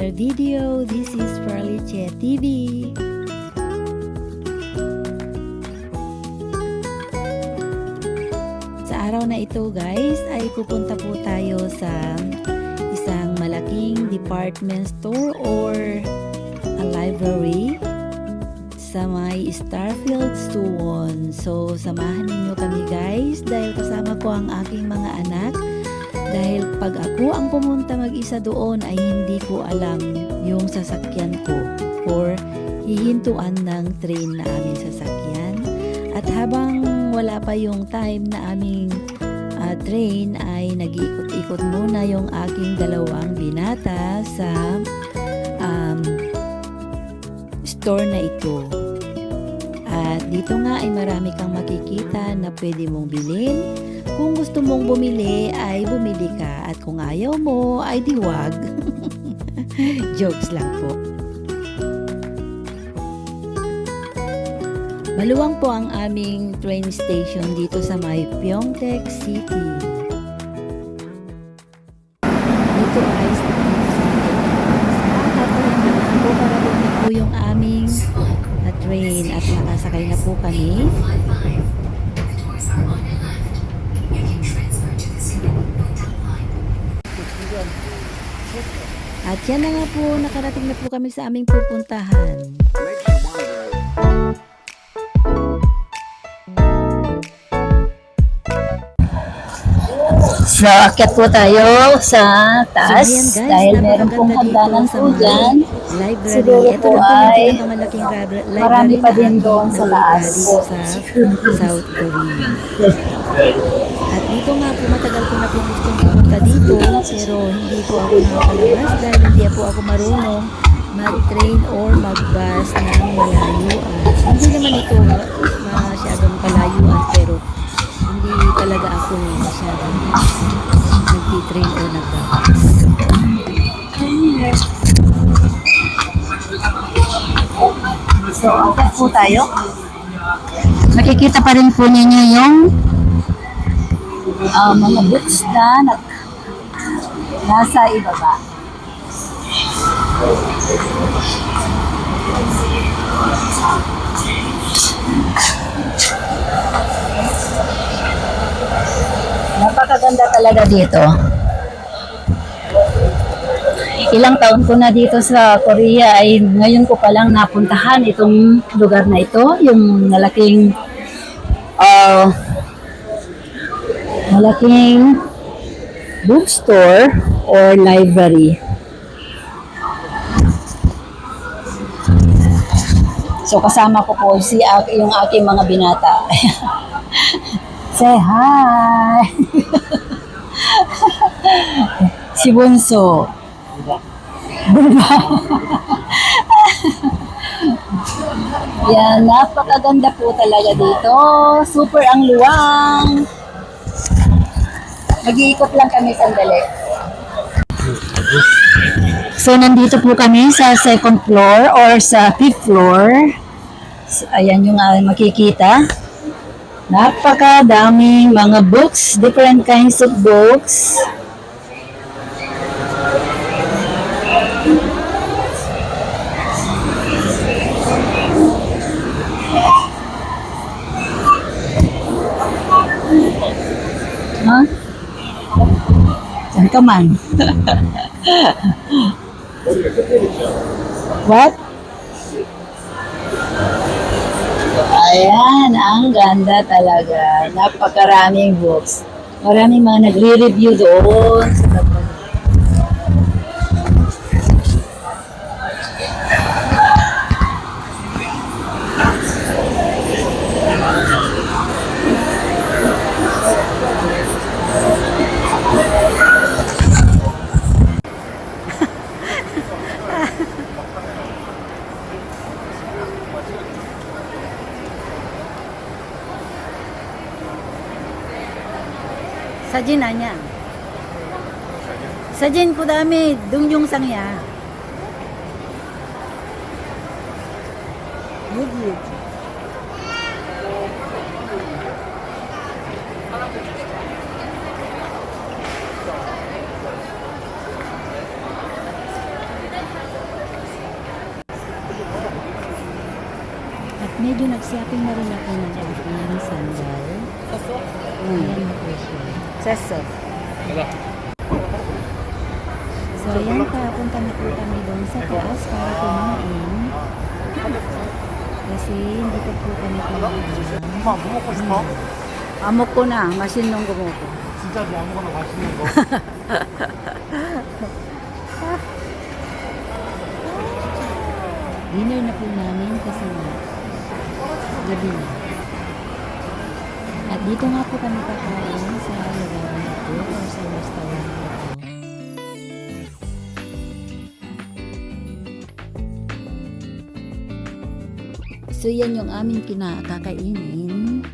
another video. This is Perliche TV. Sa araw na ito guys ay pupunta po tayo sa isang malaking department store or a library sa may Starfield Suwon. So samahan ninyo kami guys dahil kasama ko ang aking mga anak. Dahil pag ako ang pumunta mag-isa doon ay hindi ko alam yung sasakyan ko or hihintuan ng train na aming sasakyan. At habang wala pa yung time na aming train ay nag-iikot-ikot muna yung aking dalawang binata sa store na ito. At dito nga ay marami kang makikita na pwede mong bilhin. Kung gusto mong bumili ay bumili ka at kung ayaw mo ay diwag. Jokes lang po. Maluwang po ang aming train station dito sa may Pyeongtaek City. Dito ay sa po para bumili po yung aming train at nakasakay na po kami. At yan na nga po, nakarating na po kami sa aming pupuntahan. So, akyat po tayo sa taas So, ayan, guys, dahil meron pong hagdanan po dyan. Siguro po ay marami pa din doon sa taas. Dito sa South Korea. At dito nga po, matagal ko na po gustong pumunta dito pero hindi po ako nakakalabas dahil hindi po ako marunong mag-train or mag-bus ng malayuan. Hindi naman ito masyadong kalayuan pero hindi talaga ako masyadong nag-train or nag-bus. So, akyat po tayo. Makikita pa rin po ninyo yung mga books na nasa ibaba. Napakaganda talaga dito. Ilang taon ko na dito sa Korea ay ngayon ko palang napuntahan itong lugar na ito, yung malaking bookstore or library. So kasama ko po yung aking mga binata. Say hi! Si Bunso. Yan, napakaganda po talaga dito. Super ang luwang. Mag-iikot lang kami sandali. So, nandito po kami sa second floor or sa fifth floor. Ayan yung makikita. Napakadaming mga books, different kinds of books. Huh? Saan ka man? What? Ayan, ang ganda talaga. Napakaraming books. Maraming mga nagre-review doon sa labas. Sajin anya. Sajin po dami, dungyong sangya. Yug. medyo nag-shopping na rin ako ng aking sandal. Ayan po siya. 됐어. So, ayan pa, punta na po kami doon sa taas para kumain. Kasi hindi pa po kami kumain. 엄마 뭐 먹고 싶어? 안 먹구나. 맛있는 거 먹고. 진짜 뭐 아무거나 맛있는 거. Dinner na po namin kasi gabi na. At dito nga po kami kakain sa lugar na ito or sa restaurant na ito. So yan yung aming kinakakainin.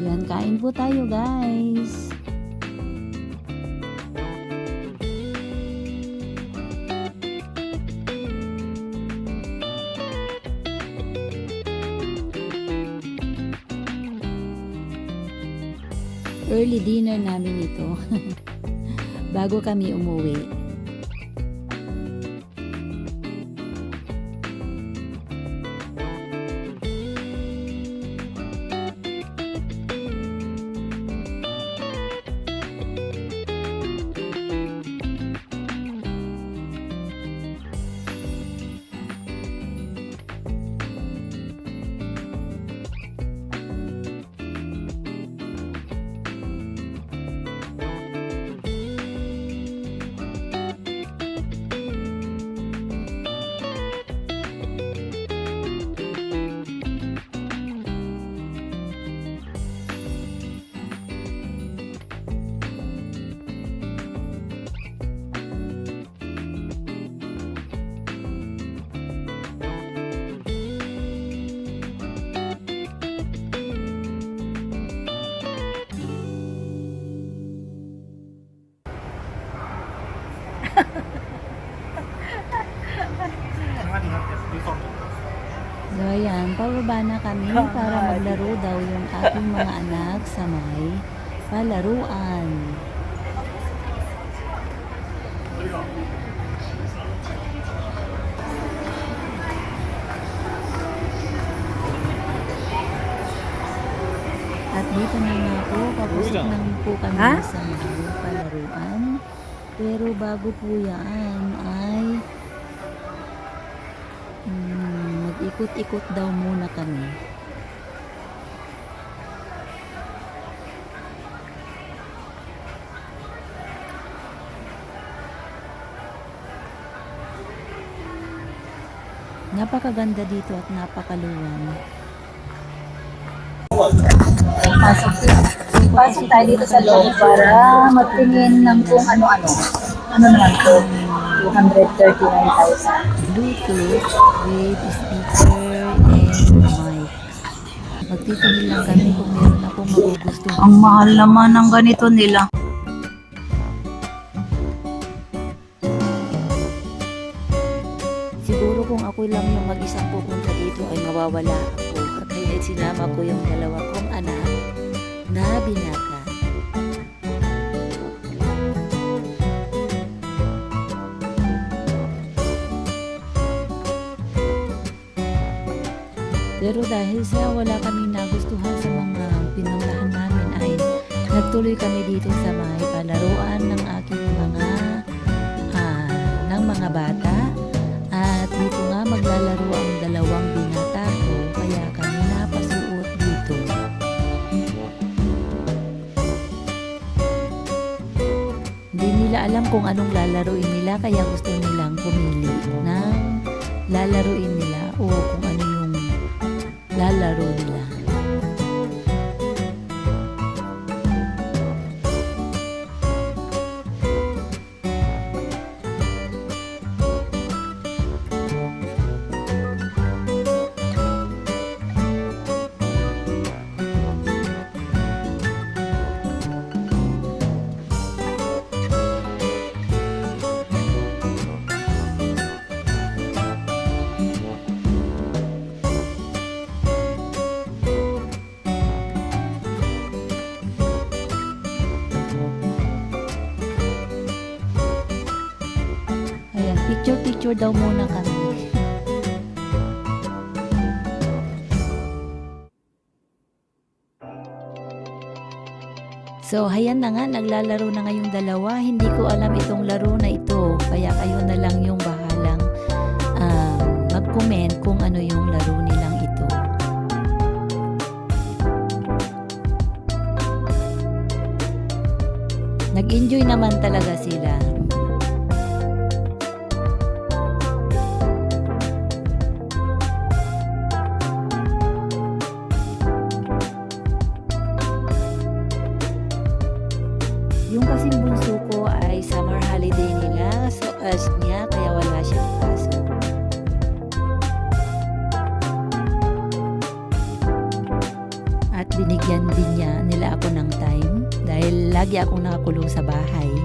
Yan, kain po tayo guys. Early dinner namin ito. Bago kami umuwi. 강아지한테 물성. So ayan, pababa na kami para maglaro daw yung aking mga anak sa may palaruan. At dito na nga po, papusok na po kami Ha? sa may palaruan. Pero bago po yan ay mag-ikot-ikot daw muna kami. Napakaganda dito at napakaluwang. Pasok tayo dito sa loob para magtingin ng kung ano-ano. Ano naman to? 239,000. Bluetooth with speaker and mic. Magtitingin lang kami kung meron akong magugustuhan. Ang mahal naman ng ganito nila. Siguro kung ako lang yung mag-isang pupunta dito ay mawawala ako. Kaya sinama ko yung dalawa kong anak na binata. Pero dahil sa wala kaming nagustuhan sa mga pinuntahan namin ay nagtuloy kami dito sa may palaruan ng aking mga bata. At dito nga maglalaro ang dalawang binata ko kaya kami napasuot dito. Hindi nila alam kung anong lalaruin nila kaya gusto nilang pumili ng lalaruin nila o kung ano yung lalaro nila. Picture-picture daw muna kami. So, hayan na nga, naglalaro na ngayong dalawa. Hindi ko alam itong laro na ito. Kaya kayo na lang yung bahalang mag-comment kung ano yung laro nilang ito. Nag-enjoy naman talaga sila. Yung kasing bunso ko ay summer holiday nila. So, as niya, kaya wala siyang pasok. At binigyan din nila ako ng time dahil lagi akong nakakulong sa bahay.